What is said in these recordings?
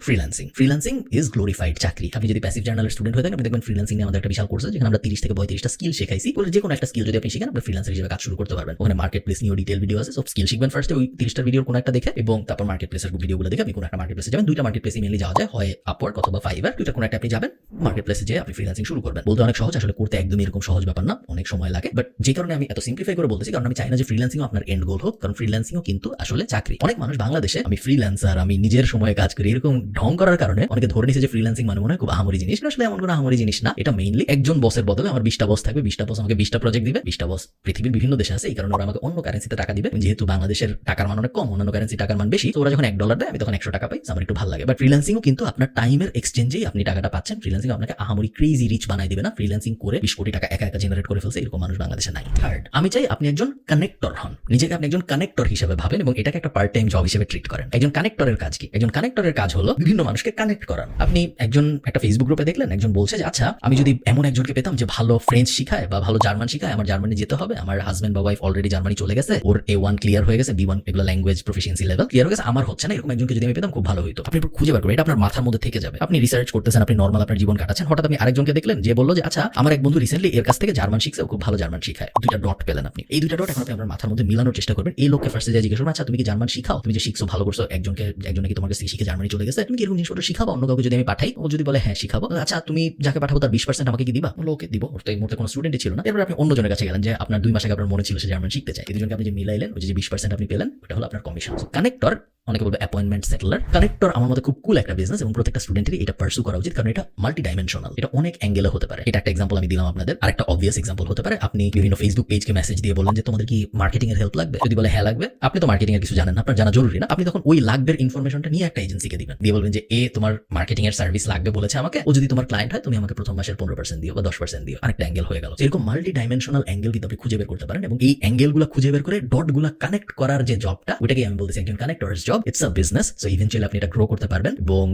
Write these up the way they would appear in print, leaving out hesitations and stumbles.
Freelancing is glorified চাকরি। আপনি যদি প্যাসিভ জার্নালের স্টুডেন্ট হয়ে থাকেন, আপনি দেখবেন ফ্রিল্যান্সিং নিয়ে আমাদের একটা বিশাল কোর্স আছে, যেখানে আমরা 30 থেকে 35টা স্কিল শেখাইছি। যে কোনো একটা স্কিল যদি আপনি শিখেন, আপনি ফ্রিল্যান্সার হিসেবে কাজ শুরু করতে পারবেন। ওখানে মার্কেট প্লেস নিয়ে ডিটেল ভিডিও আছে। সব স্কিল শিখবেন ফার্স্টে ওই 30টা ভিডিওর কোনো একটা দেখে, এবং তারপর মার্কেট প্লেসের ভিডিওগুলো দেখে আপনি কোনো একটা মার্কেট প্লেসে যাবেন। দুইটা মার্কেট প্লেসে মেনলি যাওয়া যায়, হয় আপওয়ার্ক অথবা ফাইবার। দুইটা কোনো একটা আপনি যাবেন, মার্কেট প্লেসে যেয়ে আপনি ফ্রিল্যান্সিং শুরু করবেন। বলতে অনেক সহজ, আসলে করতে একদমই এরকম সহজ ব্যাপার না, অনেক সময় লাগে। বাট যে কারণে আমি এত সিম্পলিফাই করে বলতেছি, কারণ আমি চাই না যে ফ্রিল্যান্সিংও আপনার এন্ড গোল হোক, কারণ ফ্রিল্যান্সিংও কিন্তু আসলে চাকরি। অনেক মানুষ বাংলাদেশে আমি ফ্রিল্যান্সার, আমি নিজের সময়ে কাজ করি, এরকম ঢং করার কারণে অনেকে ধরে নিছে যে ফ্রিল্যান্সিং মানে মনে হয় খুব আহামরি জিনিস। আসলে এমন কোনো আহামরি জিনিস না। এটা মেইনলি একজন বসের বদলে আমার 20টা বস থাকবে, 20টা বস আমাকে 20টা প্রজেক্ট দিবে। 20টা বস পৃথিবীর বিভিন্ন দেশে আছে, এই কারণে ওরা আমাকে অন্য কারেন্সিতে টাকা দিবে। যেহেতু বাংলাদেশের টাকার মান অনেক কম, অন্যান্য কারেন্সি টাকার মান বেশি, তো ওরা যখন $1 দেয় আমি তখন 100 টাকা পাই, আমার একটু ভালো লাগে। বাট ফ্রিল্যান্সিংও কিন্তু আপনার টাইমের এক্সচেঞ্জেই আপনি টাকাটা পাচ্ছেন। ফ্রিল্যান্সিং আপনাকে আহামরি ক্রেজি রিচ বানাই দিবে না। ফ্রিল্যান্সিং করে 20 কোটি টাকা একা একা জেনারেট করে ফেলছে এরকম মানুষ বাংলাদেশে নাই। থার্ড, আমি চাই আপনি একজন কানেক্টর হন। নিজেকে আপনি একজন কানেক্টর হিসেবে ভাবেন এবং এটাকে একটা পার্ট টাইম জব হিসেবে ট্রিট করেন। একজন কানেক্টরের কাজ কি? একজন কানেক্টরের কাজ হলো বিভিন্ন মানুষকে কানেক্ট করানো। আপনি একটা ফেসবুক গ্রুপে দেখলেন একজন বলছে যে আচ্ছা, আমি যদি এমন একজনকে পেতাম যে ভালো ফ্রেঞ্চ শিখায় বা ভালো জার্মান শিখায়, আমার জার্মানি যেতে হবে, আমার হাজবেন্ড বা ওয়াইফ অলরেডি জার্মানি চলে গেছে, ওর A1 ক্লিয়ার হয়ে গেছে, B1 এগুলো ল্যাঙ্গুয়েজ প্রফিসিয়েন্সি লেভেল ক্লিয়ার হয়ে গেছে, আমার হচ্ছে না, এরকম একজনকে যদি আমি পেতাম খুব ভালো হতো। আপনি খুঁজে বার করবেন, এটা আপনার মাথার মধ্যে থেকে যাবে। আপনি রিসার্চ করতেছেন, আপনি নর্মাল আপনার জীবন কাটাচ্ছেন, হঠাৎ আপনি আরেকজনকে দেখলেন যে বললো যে আচ্ছা, আমার এক বন্ধু রিসেন্টলি এর কাছ থেকে জার্মান শিখছে, ও খুব ভালো জার্মান শিখায়। দুইটা ডট পেলেন আপনি। এই দুইটা ডট এখন আপনি আপনার মাথার মধ্যে মিলানোর চেষ্টা করবেন। এই লোককে ফার্স্টে জিজ্ঞেস করবেন, আচ্ছা তুমি কি জার্মান শিখাও? তুমি যে শিখছো ভালো করছো, একজনে কি তোমার কাছে শিখে জার্মানি চলে গেছে, তুমি কি এরকম জিনিসপত্র শিখাবো? অন্য কাউকে যদি আমি পাঠাই, ও যদি বলে হ্যাঁ শিখাবো, আচ্ছা তুমি যাকে পাঠাবো তার 20% আমাকে কি দিবা? ওকে দিব। ওর তো এই মুহূর্তে কোনো স্টুডেন্টই ছিল না। এরপর আপনি অন্যজনের কাছে গেলেন যে আপনার 2 মাস আগে আপনার মনে ছিল সে জার্মান শিখতে চায়, এই দুজনকে আপনি যে মিলাইলেন, ওই যে 20% আপনি পেলেন, ওটা হলো আপনার কমিশন। কানেক্টর, অনেকে বলবে অ্যাপয়েন্টমেন্ট সেটলার। কানেক্টর আমার মতে খুব কুল একটা বিজনেস এবং প্রত্যেকটা স্টুডেন্টেরই এটা পার্সু করা উচিত, কারণ এটা মাল্টি ডাইমেনশনাল, এটা অনেক অ্যাঙ্গেলে হতে পারে। এটা একটা এক্সাম্পল আমি দিলাম আপনাদের। আরেকটা অবভিয়াস এক্সাম্পল হতে পারে, আপনি বিভিন্ন ফেসবুক পেজকে মেসেজ দিয়ে বললেন যে তোমাদের কি মার্কেটিং এর হেল্প লাগবে? যদি বলে হ্যাঁ লাগবে, আপনি তো মার্কেটিং এর কিছু জানেন না, আপনার জানা জরুরি না, আপনি তখন ওই লাগবের ইনফরমেশনটা নিয়ে একটা এজেন্সিকে দিবেন, দিয়ে বলবেন যে তোমার মার্কেটিং এর সার্ভিস লাগবে বলেছে আমাকে, ও যদি তোমার ক্লায়েন্ট হয় তুমি আমাকে প্রথম মাসের 15% দিও বা 10% দিও। আরেকটা অ্যাঙ্গেল হয়ে গেল। এরকম মাল্টি ডাইমেনশনাল অ্যাঙ্গেল কিন্তু আপনি খুঁজে বের করতে পারেন এবং এই অ্যাঙ্গেলগুলো খুঁজে বের করে ডটগুলো কানেক্ট করার যে জবটা, ওইটাকে আমি বলতেছি একজন connectors job. It's a business. So eventually আপনি এটা গ্রো করতে পারবেন এবং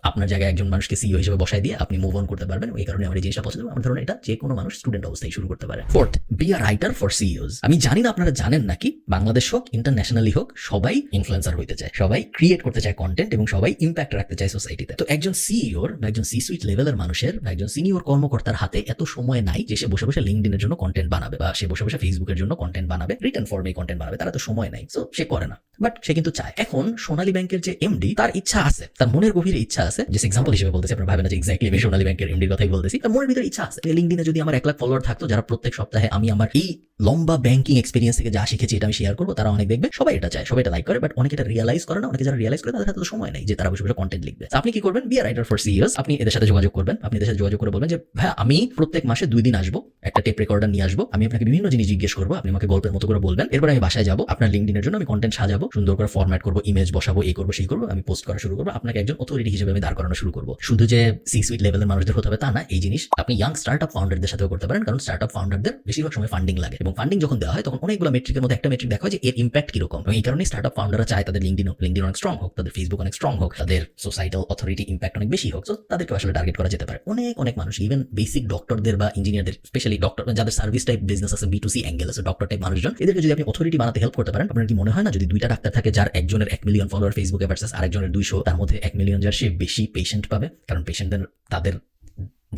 আপনার জায়গায় একজন মানুষকে সিইও হিসেবে বসাই দিয়ে আপনি মুভ অন করতে পারবেন। এই কারণে আমার এই জিনিসটা পছন্দ। আমার ধরুন এটা যে কোনো মানুষ স্টুডেন্ট অবস্থায় শুরু করতে পারে। Fourth, be a writer for CEO's. আমি জানি না আপনারা জানেন নাকি, বাংলাদেশ হোক ইন্টারন্যাশনালি হোক, সবাই ইনফ্লুয়েন্সার হইতে চায়, সবাই ক্রিয়েট করতে চায় কন্টেন্ট এবং সবাই ইম্প্যাক্ট রাখতে চায় সোসাইটিতে। তো একজন সিইওর বা একজন সি সুইট লেভেলের মানুষের বা একজন সিনিয়র কর্মকর্তার হাতে এত সময় নাই যে সে বসে বসে লিঙ্কডইনের জন্য কন্টেন্ট বানাবে বা সে বসে বসে ফেসবুকের জন্য কন্টেন্ট বানাবে, রিটেন ফর্মে কন্টেন্ট বানাবে, তার তো সময় নাই। সো সে করে না, বাট সে কিন্তু চায়। এখন সোনালী ব্যাংকের যে এমডি, তার ইচ্ছা আছে, তার মনের গভীরে ইচ্ছা আছে, যে এক্সাম্পল হিসেবে বলতেছি, আপনারা ভাবেন না যে এক্স্যাক্টলি আমি সোনালী ব্যাংকের এমডির কথাই বলতেছি, তার মনের ভিতরে ইচ্ছা আছে লিঙ্কডইনে যদি আমার 1 লাখ ফলোয়ার থাকতো, যারা প্রত্যেক সপ্তাহে আমি আমার এই লম্বা ব্যাংকিং এক্সপেরিয়েন্স থেকে যা শিখেছি এটা আমি শেয়ার করবো, তারা অনেক দেখবে, সবাই এটা চায়, সবাই এটা লাইক করে, বাট অনেকে এটা রিয়ালাইজ করে না। অনেকে যারা রিয়ালাইজ করে তাদের হাতে তো সময় নেই যে তারা বসে বসে কন্টেন্ট লিখবে। আপনি কি করবেন? Be a writer for CEO's. আপনি এদের সাথে যোগাযোগ করবেন, আপনি এদের সাথে যোগাযোগ করে বলবেন যে ভাই আমি প্রত্যেক মাসে 2 দিন আসবো, একটা টেপ রেকর্ডার নিয়ে আসবো, আমি আপনাকে বিভিন্ন জিনিস জিজ্ঞেস করবো, আপনি আমাকে গল্পের মতো করে বলবেন, এরপর আমি বাসায় যাবো, আপনার লিঙ্কডইনের জন্য আমি কন্টেন্ট সাজাবো, সুন্দর করে ফরম্যাট করবো, ইমেজ বসাবো, এই করবো সেই করবো, আমি পোস্ট করা শুরু করবো, আপনাকে একজন অথরিটি হিসেবে আমি দাঁড় করানো শুরু করবো। শুধু যে সি সুইট লেভেলের মানুষদের হতে হবে তা না, এই জিনিস আপনি ইয়াং স্টার্টআপ ফাউন্ডারদের সাথেও করতে পারেন, কারণ স্টার্টআপ ফাউন্ডারদের বেশিরভাগ সময় ফান্ডিং লাগে এবং ফান্ডিং যখন দেওয়া হয় তখন অনেকগুলো মেট্রিকের মধ্যে একটা মেট্রিক দেখা হয় যে এর ইম্প্যাক্ট কিরকম। এবং এই কারণে স্টার্টআপ ফাউন্ডাররা চায় তাদের লিঙ্কডইন অনেক স্ট্রং হোক, তাদের ফেসবুক অনেক স্ট্রং হোক, তাদের সোসাইটাল অথরিটি ইম্প্যাক্ট অনেক বেশি হোক। সো তাদেরকে আসলে টার্গেট করা যেতে পারে। অনেক মানুষ, ইভেন বেসিক ডক্টরদের বা ইঞ্জিনিয়ারদের, স্পেশালি ডক্টর যাদের সার্ভিস টাইপ বিজনেস আছে, B2C অ্যাঙ্গেল আছে, ডক্টর টাইপ মানুষজন, এদেরকে যদি আপনি অথরিটি বানাতে হেল্প করতে পারেন, আপনার কি মনে হয় না যদি 2টা ডাক্তার থাকে যার একজনের 1 মিলিয়ন ফলোয়ার ফেসবুকে ভার্সাস আরেকজনের 200, তার মধ্যে 1 মিলিয়ন যার সে বেশি পেশেন্ট পাবে, কারণ পেশেন্টদের তাদের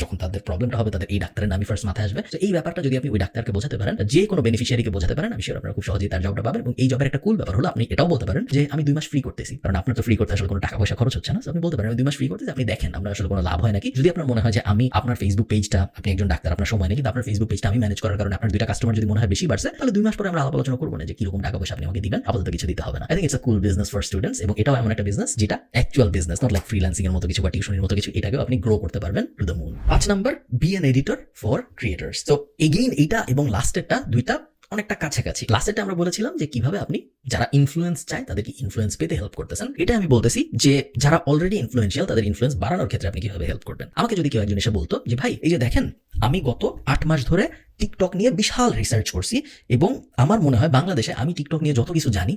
যখন তাদের প্রবলেমটা হবে তাদের এই ডাক্তারের নামই ফার্স্ট মাথায় আসবে। তো এই ব্যাপারটা যদি আপনি ওই ডাক্তারকে বোঝাতে পারেন, যে কোনো বেনিফিশিয়ারিকে বোঝাতে পারেন, আমি শিওর আপনারা খুব সহজেই তার জবটা পাবেন। এবং এই জবের একটা কুল ব্যাপার হলো আপনি এটাও বলতে পারেন যে আমি 2 মাস ফ্রি করতেছি, কারণ আপনার তো ফ্রি করতে আসলে কোনো টাকা পয়সা খরচ হচ্ছে না। আপনি বলতে পারেন আমি 2 মাস ফ্রি করতেছি, আপনি দেখেন আপনার আসলে কোনো লাভ হয় নাকি। যদি আপনার মনে হয় যে আমি আপনার ফেসবুক পেজটা, আপনি একজন ডাক্তার, আপনার সময় নেই, কিন্তু আপনার ফেসবুক পেজটা আমি ম্যানেজ করার কারণে আপনার 2টা কাস্টমার যদি মনে হয় বেশি বাড়ছে, তাহলে 2 মাস পরে আমরা আলাপ আলোচনা করবো না যে কিরকম টাকা পয়সা আপনি আমাকে দিবেন, আপাতত কিছু দিতে হবে না। I think it's a cool business for students এবং এটাও এমন একটা বিজনেস যেটা actual business, not like freelancing এর মতো কিছু বা টিউশনের মতো কিছু। এটাকেও আপনি গ্রো করতে পারবেন to the moon. 5 number, be an editor for creators. তো এগেইন এইটা এবং লাস্টেরটা দুইটা অনেকটা কাছাকাছি। লাস্টেরটা আমরা বলেছিলাম যে কিভাবে আপনি যারা ইনফ্লুয়েন্স চায় তাদেরকে ইনফ্লুয়েন্স পেতে হেল্প করতেছেন। এটা আমি বলতেছি যে যারা অলরেডি ইনফ্লুয়েন্সিয়াল তাদের ইনফ্লুয়েন্স বাড়ানোর ক্ষেত্রে আপনি কিভাবে হেল্প করবেন। আমাকে যদি কেউ একজন এসে বলতো যে ভাই এই যে দেখেন আমি গত 8 মাস ধরে টিকটক নিয়ে বিশাল রিসার্চ করছি এবং আমার মনে হয় বাংলাদেশে আমি টিকটক নিয়ে যত কিছু জানি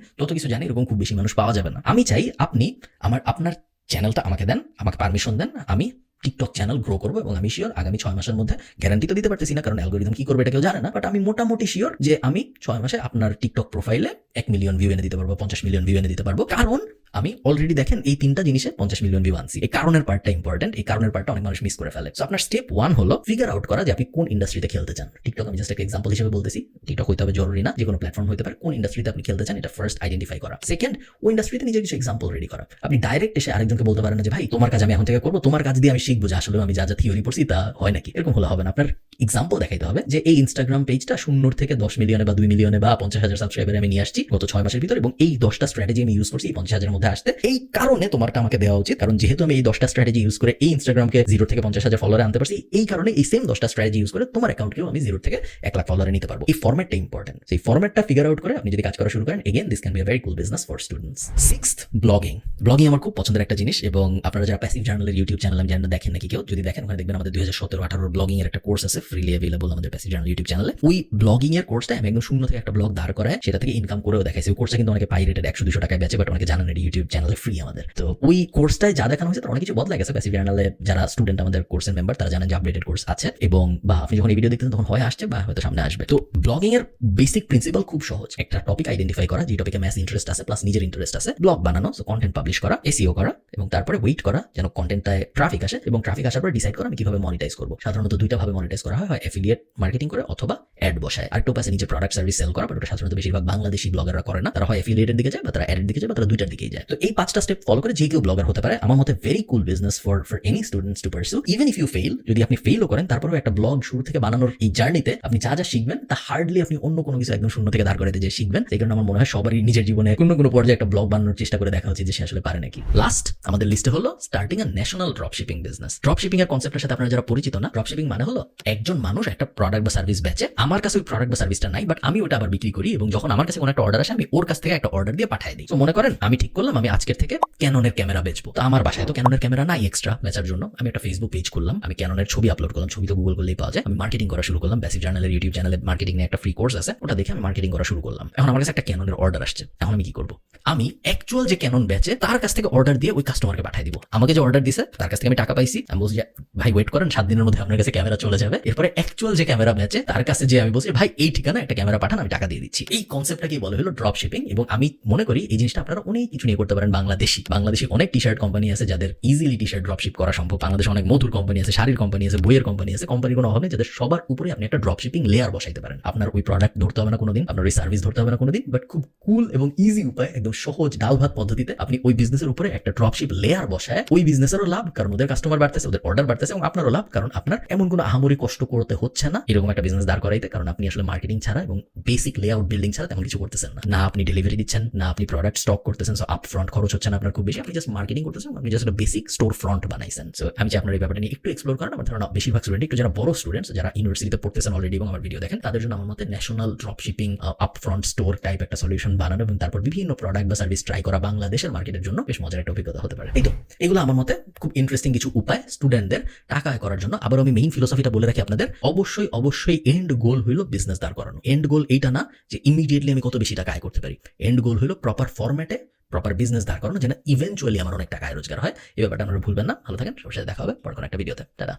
এরকম খুব বেশি মানুষ পাওয়া যাবে না। আমি চাই আপনি আপনার চ্যানেলটা আমাকে দেন, আমাকে পারমিশন দেন, আমি টিকটক চ্যানেল গ্রো করবো এবং আমি শিওর আগামী 6 মাসের মধ্যে, গ্যারান্টি তো দিতে পারতেছি না কারণ অ্যালগরিদম কি করবে এটা কেউ জানে না, বাট আমি মোটামুটি শিওর যে আমি 6 মাসে আপনার টিকটক প্রোফাইলে 1 মিলিয়ন ভিউ এনে দিতে পারবো, 50 মিলিয়ন ভিউ এনে দিতে পারবো। কারণ আমি অলরেডি দেখেন এই 3টা জিনিসে 50 মিলিয়ন ভিউ আনছি। এই কারণের পার্টটা ইম্পর্টেন্ট, এই কারণের পার্টটা অনেক মানুষ মিস করে ফেলে। সো আপনার স্টেপ 1 হলো ফিগার আউট করা যে আপনি কোন ইন্ডাস্ট্রিতে খেলতে চান। টিকটক আমি জাস্ট একটা এক্সাম্পল হিসেবে বলতেছি, টিকটক হইতে হবে জরুরি না, যে কোনো প্ল্যাটফর্ম হতে পারে। কোন ইন্ডাস্ট্রিতে আপনি খেলতে চান এটা ফার্স্ট আইডেন্টিফাই করা। সেকেন্ড, ওই ইন্ডাস্ট্রিতে নিজের কিছু এক্সাম্পল রেডি করা। আপনি ডাইরেক্ট এসে আরেকজনকে বলতে পারেন না যে ভাই তোমার কাজ আমি এখন থেকে করবো, তোমার কাজ দিয়ে আমি শিখবো যে আসলে আমি যা যা থিওরি পড়ছি তা হয় নাকি, এরকম হলে হবে না। আপনার এক্সাম্পল দেখাইতে হবে যে এই ইনস্টাগ্রাম পেজটা 0 থেকে 10 মিলিয়নে বা 2 মিলিয়নে বা 50,000 সাবস্ক্রাইবারে আমি নিয়ে আসছি গত 6 মাসের ভিতর, এবং এই 10টা স্ট্র্যাটেজি আমি ইউজ করছি এই 50,000 মধ্যে আসতে। এই কারণে তোমারটা আমাকে দেওয়া উচিত, কারণ যেহেতু আমি এই 10টা স্ট্র্যাটেজি ইউজ করে এই ইনস্টাগ্রামকে 0 থেকে 50,000 ফলোয়ারে আনতে পারছি, এই কারণে এই সেম 10টা স্ট্র্যাটেজি ইউজ করে তোমার অ্যাকাউন্টকেও আমি 0 থেকে 1 লাখ ফলোয়ারে নিতে পারবো। এই ফরম্যাটটা ইম্পর্টেন্ট। সেই ফরম্যাটটা ফিগার আউট করে আপনি যদি কাজ করা শুরু করেন, again this can be a very cool business for students. 6th, blogging. Blogging আমার খুব পছন্দের একটা জিনিস, এবং আপনারা যারা প্যাসিভ জার্নালের ইউটিউব চ্যানেল আমি জানি না দেখেন নাকি কেউ, যদি দেখেন ওখানে দেখবেন আমাদের 2017-18 ব্লগিং এর একটা কোর্স আছে ফ্রিলি অ্যাভেলেবল আমাদের প্যাসিভ জার্নাল ইউটিউব চ্যানেলে। ওই ব্লগিং এর কোর্সটা আমি একদম 0 থেকে একটা ব্লগ দাঁড় করায় সেটা থেকে ইনকাম করেও দেখাইছি। ওই কোর্সটা কিন্তু অনেকে পাইরেটেড 100-200 টাকায় বেচে, বাট অনেকে জানেন না ইউটিউব চ্যানেলে ফ্রি আমাদের। তো ওই কোর্সটায় যা দেখানো হয়েছে তার অনেক কিছু বদলে গেছে। প্যাসিভ জার্নালে যারা স্টুডেন্ট আমাদের কোর্সের মেম্বার তারা জানেন যে আপডেটেড কোর্স আছে, এবং বা আপনি যখন এই ভিডিও দেখতেন তখন হয় আসছে বা হয়তো সামনে আসবে। তো ব্লগিং এর বেসিক প্রিন্সিপাল খুব সহজ। একটা টপিক আইডেন্টিফাই করা, যে টপিকে ম্যাস ইন্টারেস্ট আছে প্লাস নিজের ইন্টারেস্ট আছে, ব্লগ বানানো, সো কন্টেন্ট পাবলিশ করা, এসইও করা, এবং তারপরে ওয়েট করা যেন কন্টেন্টটায় ট্রাফিক আসে, এবং ট্রাফিক আসার পর ডিসাইড করা আমি কিভাবে মনিটাইজ করবো। সাধারণত 2টা ভাবে মনিটাইজ করা হয়, এফিলিয়েট মার্কেটিং করে অথবা অ্যাড বসায়। আরেকটা উপায় আছে নিজের প্রোডাক্ট সার্ভিস সেল করা, বাট ওটা সাধারণত বেশিরভাগ বাংলাদেশি ব্লগাররা করে না। তারা হয় এফিলিয়েটের দিকে যায়, বা তারা অ্যাডের দিকে যায়, বা তারা 2টার দিকেই যায়। তো এই 5টা স্টেপ ফলো করে যে কেউ ব্লগার হতে পারে। আমার মতে very cool business for any students to pursue. Even if you fail, যদি আপনি ফেলও করেন তারপরেও একটা ব্লগ শুরু থেকে বানানোর এই জার্নিতে আপনি যা যা শিখবেন তা হার্ডলি আপনি অন্য কোনো কিছু একদম 0 থেকে দাঁড় করাতে যে শিখবেন। সেই কারণে আমার মনে হয় সবারই নিজের জীবনে কোনো পর্যায়ে একটা ব্লগ বানানোর চেষ্টা করে দেখা উচিত যে সে আসলে পারে নাকি। লাস্ট আমাদের লিস্টে হলো স্টার্টিং আ ন্যাশনাল ড্রপশিপিং বিজনেস। ড্রপশিপিং এর কনসেপ্টের সাথে আপনারা যারা পরিচিত না, ড্রপশিপিং মানে হলো একজন মানুষ একটা প্রোডাক্ট বা সার্ভিস বেচে, আমার কাছে ওই প্রোডাক্ট বা সার্ভিসটা নাই, বাট আমি ওটা আবার বিক্রি করি, এবং যখন আমার কাছে কোনো একটা অর্ডার আসে আমি ওর কাছ থেকে একটা অর্ডার দিয়ে পাঠিয়ে দিই। তো মনে করেন আমি ঠিক করলাম আমি আজকের থেকে ক্যাননের ক্যামেরা বেচবো। তো আমার বাসায় তো ক্যাননের ক্যামেরা নাই এক্সট্রা বেচার জন্য, আমি একটা ফেসবুক পেজ করলাম, আমি ক্যাননের ছবি আপলোড করলাম, ছবি তো গুগল করলেই পাওয়া যায়। আমি মার্কেটিং করা শুরু করলাম, প্যাসিভ জার্নালের ইউটিউব চ্যানেলে মার্কেটিং নিয়ে একটা ফ্রি কোর্স আছে, ওটা দেখে আমি মার্কেটিং করা শুরু করলাম। এখন আমার কাছে একটা ক্যাননের অর্ডার আসছে, এখন আমি কি করবো? আমি অ্যাকচুয়াল যে ক্যানন বেচে তার কাছ থেকে অর্ডার দিয়ে ওই কাস্টমারকে পাঠিয়ে দিব। আমাকে যে অর্ডার দিছে তার কাছ থেকে আমি টাকা পাইছি, আমি বলছি ভাই ওয়েট করেন 7 দিনের মধ্যে আপনার কাছে ক্যামেরা চলে যাবে। এরপরে অ্যাকচুয়াল যে ক্যামেরা বেচে তার কাছে যে আমি বলছি ভাই এই ঠিকানা একটা ক্যামেরা পাঠান, আমি টাকা দিয়ে দিচ্ছি। এই কনসেপ্টটাকেই বলে হলো ড্রপ শিপিং, এবং আমি মনে করি এই জিনিসটা আপনারা অনেক কিছু নিয়ে করতে পারেন। বাংলাদেশি অনেক টি শার্ট কোম্পানি আছে যাদের easily T shirt drop ship করা সম্ভব। বাংলাদেশে অনেক মধুর কোম্পানি আছে, শাড়ির কোম্পানি আছে, বইয়ের কোম্পানি আছে, কোম্পানির কোনো অভাব নেই যাদের সবার উপরে আপনি একটা ড্রপ শিপিং লেয়ার বসাইতে পারেন। আপনার ওই প্রোডাক্ট ধরতে হবে না কোনোদিন, আপনার ওই সার্ভিস ধরতে হবে না কোনোদিন, বাট খুব কুল এবং ইজি উপায়, একদম সহজ ডাল ভাত পদ্ধতিতে আপনি ওই বিজনেসের উপরে একটা ড্রপশিপ লেয়ার বসায় ওই বিজনেসেরও লাভ, কারণ ওদের কাস্টমার বাড়তেছে, ওদের অর্ডার বাড়তেছে, এবং আপনারও লাভ, কারণ আপনার এমন কোনো আহামরি কষ্ট করতে হচ্ছে না এরকম একটা বিজনেস দাঁড় করাইতে, কারণ আপনি আসলে মার্কেটিং ছাড়া এবং বেসিক লেআউট বিল্ডিং ছাড়া তেমন কিছু করতেছেন না। আপনি ডেলিভারি দিচ্ছেন না, আপনি প্রোডাক্ট স্টক করতেছেন, সো আপফ্রন্ট খরচ হচ্ছে না আপনার খুব বেশি, আপনি জাস্ট মার্কেটিং করতেছেন, আপনি জাস্ট একটা বেসিক স্টোর ফ্রন্ট বানাইছেন। সো আমি চাই আপনার এই ব্যাপারটা নিয়ে একটু এক্সপ্লোর করেন। আমার ধারণা বেশিরভাগ স্টুডেন্ট, একটু যারা বড় স্টুডেন্টস যারা ইউনিভার্সিটিতে পড়তেছেন অলরেডি এবং আমার ভিডিও দেখেন, তাদের জন্য আমার মতে national dropshipping upfront store type একটা সলিউশন বানানো এবং তারপর বিভিন্ন প্রোডাক্ট বা সার্ভিস ট্রাই করা বাংলাদেশের মার্কেটের জন্য বেশ মজার একটা অভিজ্ঞতা হতে পারে। এই তো এগুলো আমার মতে খুব ইন্টারেস্টিং কিছু উপায় স্টুডেন্টদের টাকা আয় করার জন্য। আবার আমি মেইন ফিলোসফিটা বলে রাখি আপনাদের, অবশ্যই এন্ড গোল হইলো বিজনেস দাঁড় করানো। এন্ড গোল এইটা না যে ইমিডিয়েটলি আমি কত বেশি টাকা আয় করতে পারি, এন্ড গোল হইলো প্রপার ফরম্যাটে প্রপার বিজনেস দাঁড় করানো, যেন ইভেন্চুয়ালি আমার অনেক টাকা আয় রোজগার হয়। এই ব্যাপারটা আপনারা ভুলবেন না। ভালো থাকেন, সবার সাথে দেখা হবে পরে কোনো একটা ভিডিওতে। টাটা।